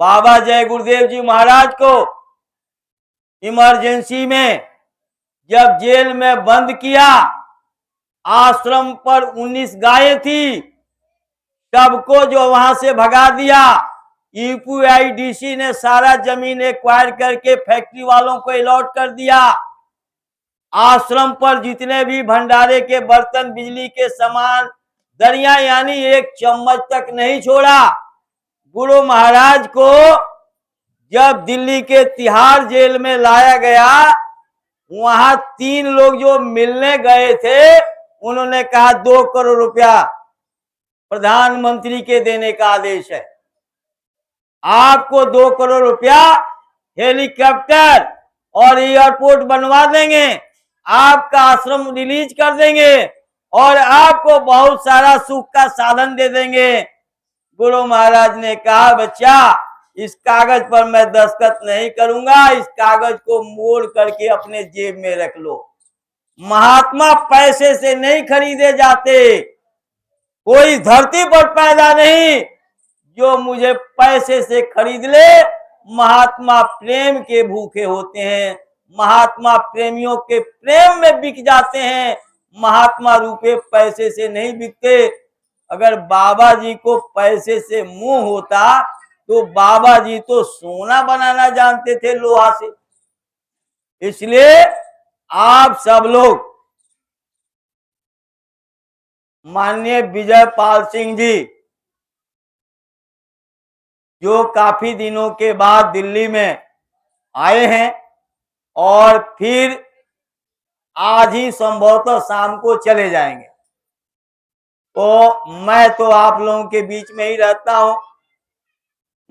बाबा जय गुरुदेव जी महाराज को इमरजेंसी में जब जेल में बंद किया, आश्रम पर 19 गायें थी, सबको जो वहां से भगा दिया। यूपीआईडीसी ने सारा जमीन एक्वायर करके फैक्ट्री वालों को अलॉट कर दिया। आश्रम पर जितने भी भंडारे के बर्तन, बिजली के सामान, दरिया, यानी एक चम्मच तक नहीं छोड़ा। गुरु महाराज को जब दिल्ली के तिहाड़ जेल में लाया गया, वहां 3 लोग जो मिलने गए थे, उन्होंने कहा 2 करोड़ रुपया प्रधानमंत्री के देने का आदेश है, आपको 2 करोड़ रुपया हेलीकॉप्टर और एयरपोर्ट बनवा देंगे, आपका आश्रम रिलीज कर देंगे और आपको बहुत सारा सुख का साधन दे देंगे। गुरु महाराज ने कहा, बच्चा इस कागज पर मैं दस्तखत नहीं करूंगा, इस कागज को मोड़ करके अपने जेब में रख लो। महात्मा पैसे से नहीं खरीदे जाते। कोई धरती पर पैदा नहीं जो मुझे पैसे से खरीद ले। महात्मा प्रेम के भूखे होते हैं, महात्मा प्रेमियों के प्रेम में बिक जाते हैं। महात्मा रुपए पैसे से नहीं बिकते। अगर बाबा जी को पैसे से मुंह होता तो बाबा जी तो सोना बनाना जानते थे लोहा से। इसलिए आप सब लोग माननीय विजय पाल सिंह जी, जो काफी दिनों के बाद दिल्ली में आए हैं और फिर आज ही संभवतः शाम को चले जाएंगे, तो मैं तो आप लोगों के बीच में ही रहता हूं,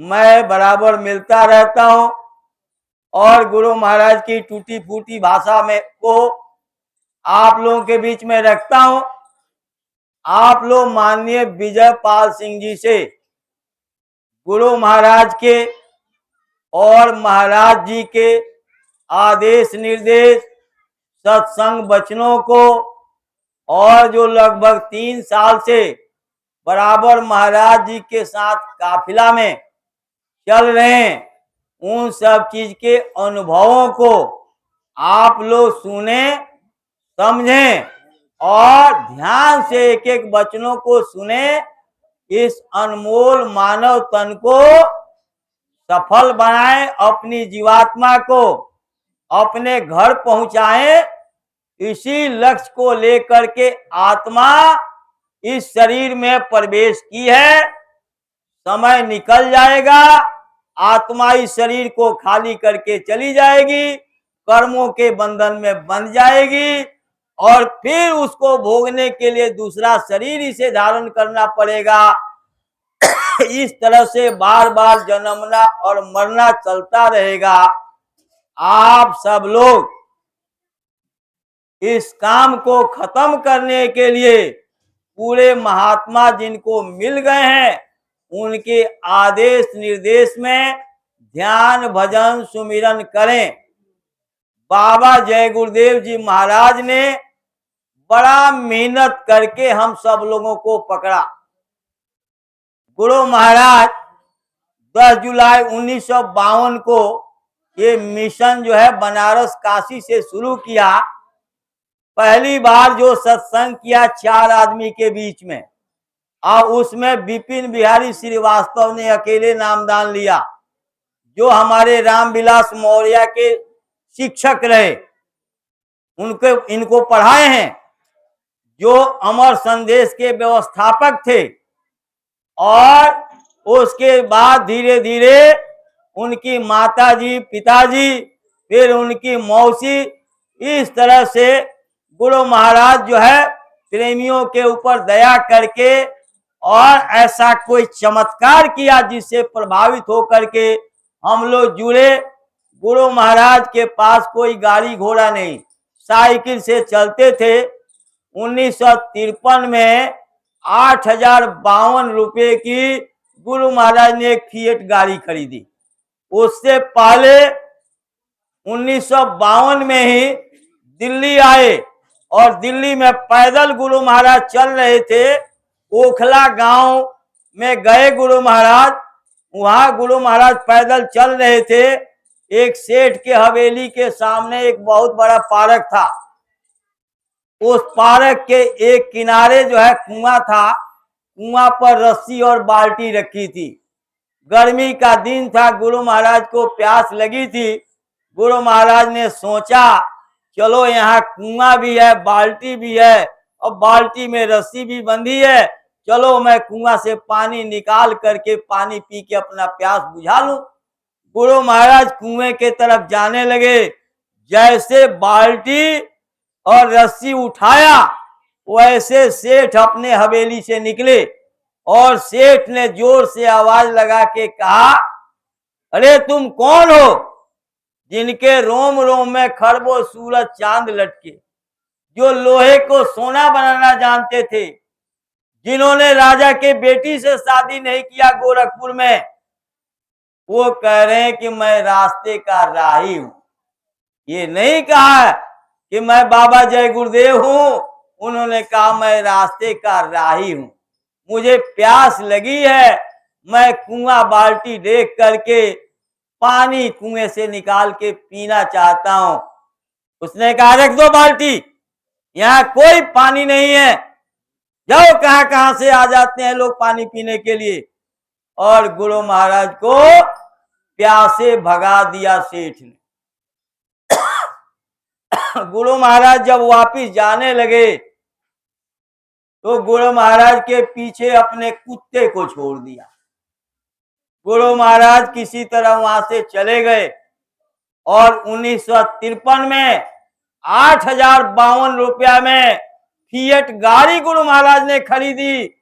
मैं बराबर मिलता रहता हूं और गुरु महाराज की टूटी फूटी भाषा में को आप लोगों के बीच में रखता हूं। आप लोग माननीय विजय पाल सिंह जी से गुरु महाराज के और महाराज जी के आदेश निर्देश, सत्संग वचनों को, और जो लगभग 3 साल से बराबर महाराज जी के साथ काफिला में चल रहे हैं, उन सब चीज के अनुभवों को आप लोग सुने, समझें और ध्यान से एक एक वचनों को सुने। इस अनमोल मानव तन को सफल बनाएं, अपनी जीवात्मा को अपने घर पहुंचाएं। इसी लक्ष्य को लेकर के आत्मा इस शरीर में प्रवेश की है। समय निकल जाएगा, आत्मा इस शरीर को खाली करके चली जाएगी, कर्मों के बंधन में बंध जाएगी और फिर उसको भोगने के लिए दूसरा शरीर इसे धारण करना पड़ेगा। इस तरह से बार बार जन्मना और मरना चलता रहेगा। आप सब लोग इस काम को खत्म करने के लिए पूरे महात्मा जिनको मिल गए हैं, उनके आदेश निर्देश में ध्यान भजन सुमिरन करें। बाबा जय गुरुदेव जी महाराज ने बड़ा मेहनत करके हम सब लोगों को पकड़ा। गुरु महाराज 10 जुलाई 1952 को ये मिशन जो है बनारस काशी से शुरू किया। पहली बार जो सत्संग किया 4 आदमी के बीच में, और उसमें विपिन बिहारी श्रीवास्तव ने अकेले नामदान लिया, जो हमारे रामविलास मौर्य के शिक्षक रहे, उनके इनको पढ़ाए हैं, जो अमर संदेश के व्यवस्थापक थे। और उसके बाद धीरे धीरे उनकी माताजी, पिताजी, फिर उनकी मौसी, इस तरह से गुरु महाराज जो है प्रेमियों के ऊपर दया करके और ऐसा कोई चमत्कार किया जिससे प्रभावित होकर के हम लोग जुड़े। गुरु महाराज के पास कोई गाड़ी घोड़ा नहीं, साइकिल से चलते थे। 1953 में 8,052 रुपए की गुरु महाराज ने एक फिएट गाड़ी खरीदी। उससे पहले 1952 में ही दिल्ली आए और दिल्ली में पैदल गुरु महाराज चल रहे थे। ओखला गांव में गए गुरु महाराज, वहां गुरु महाराज पैदल चल रहे थे। एक सेठ के हवेली के सामने एक बहुत बड़ा पार्क था। उस पार्क के एक किनारे जो है कुआं था। कुआं पर रस्सी और बाल्टी रखी थी। गर्मी का दिन था, गुरु महाराज को प्यास लगी थी। गुरु महाराज ने सोचा चलो यहाँ कुआं भी है, बाल्टी भी है और बाल्टी में रस्सी भी बंधी है, चलो मैं कुआं से पानी निकाल करके पानी पी के अपना प्यास बुझा लूं। गुरु महाराज कुएं के तरफ जाने लगे। जैसे बाल्टी और रस्सी उठाया वैसे सेठ अपने हवेली से निकले और सेठ ने जोर से आवाज लगा के कहा, अरे तुम कौन हो जिनके रोम रोम में खरबों सूरज चांद लटके, जो लोहे को सोना बनाना जानते थे, जिन्होंने राजा के बेटी से शादी नहीं किया गोरखपुर में, वो कह रहे हैं कि मैं रास्ते का राही हूं। ये नहीं कहा कि मैं बाबा जय गुरुदेव हूं, उन्होंने कहा मैं रास्ते का राही हूं, मुझे प्यास लगी है, मैं कुआं बाल्टी देख करके पानी कुएं से निकाल के पीना चाहता हूं। उसने कहा रख दो बाल्टी, यहाँ कोई पानी नहीं है, जाओ कहां कहां से आ जाते हैं लोग पानी पीने के लिए। और गुरु महाराज को प्यासे भगा दिया सेठ ने। गुरु महाराज जब वापिस जाने लगे तो गुरु महाराज के पीछे अपने कुत्ते को छोड़ दिया। गुरु महाराज किसी तरह वहां से चले गए और 1953 में 8,052 रुपया में फिएट गाड़ी गुरु महाराज ने खरीदी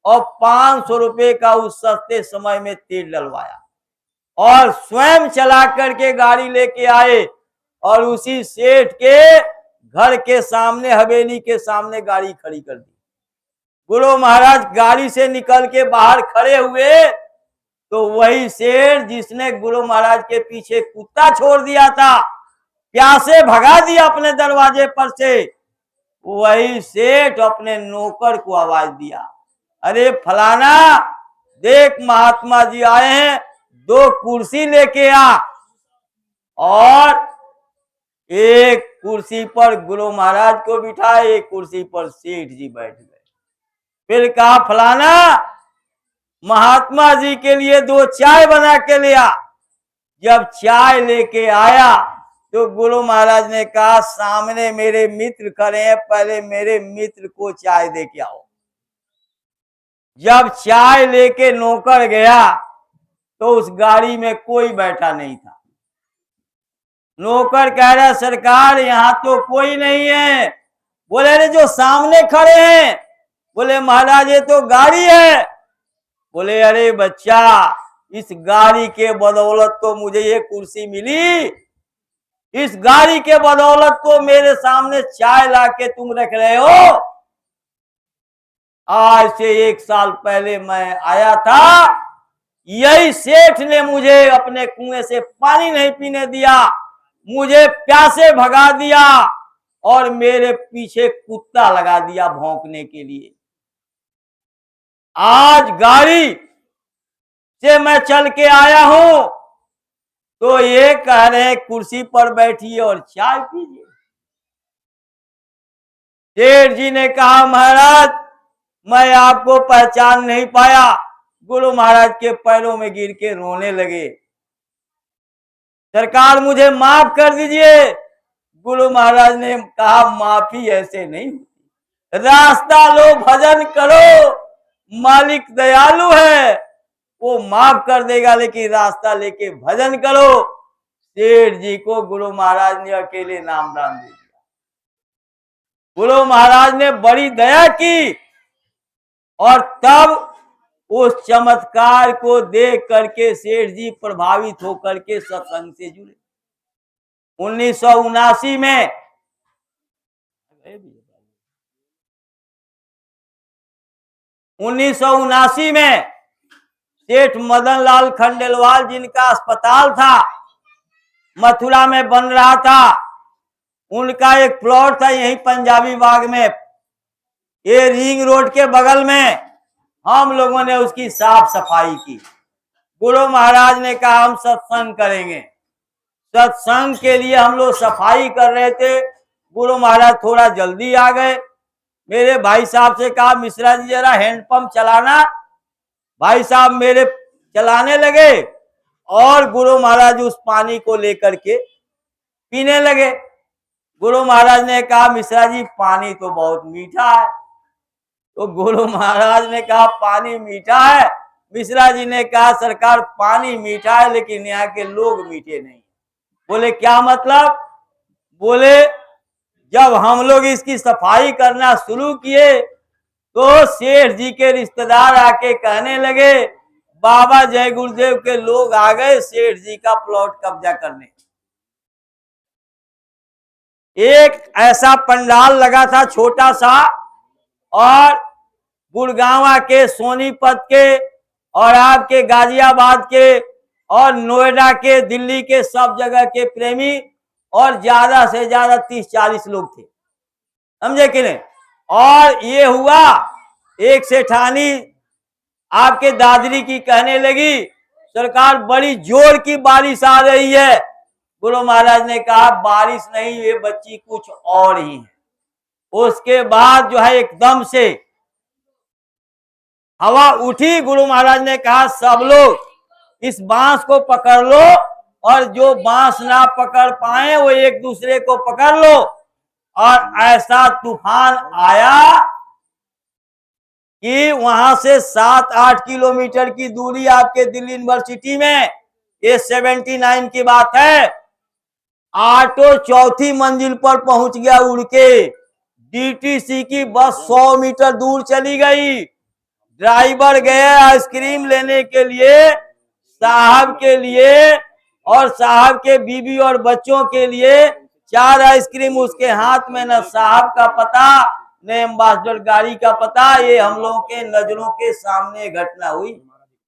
और 500 रुपये का उस सस्ते समय में तेल डलवाया और स्वयं चला करके गाड़ी लेके आए और उसी सेठ के घर के सामने, हवेली के सामने गाड़ी खड़ी कर दी। गुरु महाराज गाड़ी से निकल के बाहर खड़े हुए तो वही सेठ जिसने गुरु महाराज के पीछे कुत्ता छोड़ दिया था, प्यासे भगा दिया अपने दरवाजे पर से, वही सेठ अपने नौकर को आवाज दिया, अरे फलाना देख महात्मा जी आए हैं, 2 कुर्सी लेके आ। और एक कुर्सी पर गुरु महाराज को बिठाए, एक कुर्सी पर सेठ जी बैठ गए। फिर कहा फलाना महात्मा जी के लिए 2 चाय बना के ले आ। जब चाय लेके आया तो गुरु महाराज ने कहा सामने मेरे मित्र खड़े हैं, पहले मेरे मित्र को चाय दे के आओ। जब चाय लेके नौकर गया तो उस गाड़ी में कोई बैठा नहीं था। नौकर कह रहा सरकार यहाँ तो कोई नहीं है। बोले अरे जो सामने खड़े हैं। बोले महाराज ये तो गाड़ी है। बोले अरे बच्चा इस गाड़ी के बदौलत तो मुझे ये कुर्सी मिली, इस गाड़ी के बदौलत तो मेरे सामने चाय ला के तुम रख रहे हो। आज से 1 साल पहले मैं आया था, यही सेठ ने मुझे अपने कुएं से पानी नहीं पीने दिया, मुझे प्यासे भगा दिया और मेरे पीछे कुत्ता लगा दिया भौंकने के लिए। आज गाड़ी से मैं चल के आया हूं तो ये कह रहे कुर्सी पर बैठिए और चाय पीजिए। सेठ जी ने कहा महाराज मैं आपको पहचान नहीं पाया। गुरु महाराज के पैरों में गिर के रोने लगे, सरकार मुझे माफ कर दीजिए। गुरु महाराज ने कहा माफी ऐसे नहीं, रास्ता लो भजन करो, मालिक दयालु है, वो माफ कर देगा, लेकिन रास्ता लेके भजन करो। सेठ जी को गुरु महाराज ने अकेले नामदान दे दिया। गुरु महाराज ने बड़ी दया की और तब उस चमत्कार को देख करके सेठ जी प्रभावित होकर के सत्संग से जुड़े। 1979 में सेठ मदन लाल खंडेलवाल जिनका अस्पताल था मथुरा में बन रहा था, उनका एक प्लॉट था यहीं पंजाबी बाग में, ये रिंग रोड के बगल में। हम लोगों ने उसकी साफ सफाई की। गुरु महाराज ने कहा हम सत्संग करेंगे। सत्संग के लिए हम लोग सफाई कर रहे थे, गुरु महाराज थोड़ा जल्दी आ गए। मेरे भाई साहब से कहा मिश्रा जी जरा हैंडपंप चलाना। भाई साहब मेरे चलाने लगे और गुरु महाराज उस पानी को लेकर के पीने लगे। गुरु महाराज ने कहा मिश्रा जी पानी तो बहुत मीठा है। तो गुरु महाराज ने कहा पानी मीठा है। मिश्रा जी ने कहा सरकार पानी मीठा है लेकिन यहाँ के लोग मीठे नहीं। बोले क्या मतलब? बोले जब हम लोग इसकी सफाई करना शुरू किए तो सेठ जी के रिश्तेदार आके कहने लगे बाबा जय गुरुदेव के लोग आ गए सेठ जी का प्लॉट कब्जा करने। एक ऐसा पंडाल लगा था छोटा सा, और गुड़गांव के, सोनीपत के और आपके गाजियाबाद के और नोएडा के, दिल्ली के सब जगह के प्रेमी और ज्यादा से ज्यादा 30-40 लोग थे, समझे कि नहीं। और ये हुआ एक सेठानी आपके दादरी की कहने लगी सरकार बड़ी जोर की बारिश आ रही है। गुरु महाराज ने कहा बारिश नहीं, ये बच्ची कुछ और ही है। उसके बाद जो है एकदम से हवा उठी। गुरु महाराज ने कहा सब लोग इस बांस को पकड़ लो और जो बांस ना पकड़ पाए वो एक दूसरे को पकड़ लो। और ऐसा तूफान आया कि वहां से 7-8 किलोमीटर की दूरी आपके दिल्ली यूनिवर्सिटी में, ये 79 की बात है, ऑटो चौथी मंजिल पर पहुंच गया उड़ के। डीटीसी की बस 100 मीटर दूर चली गई। ड्राइवर गए आइसक्रीम लेने के लिए साहब के लिए और साहब के बीवी और बच्चों के लिए 4 आइसक्रीम उसके हाथ में, न साहब का पता न एम्बेसडर गाड़ी का पता। ये हम लोगों के नजरों के सामने घटना हुई।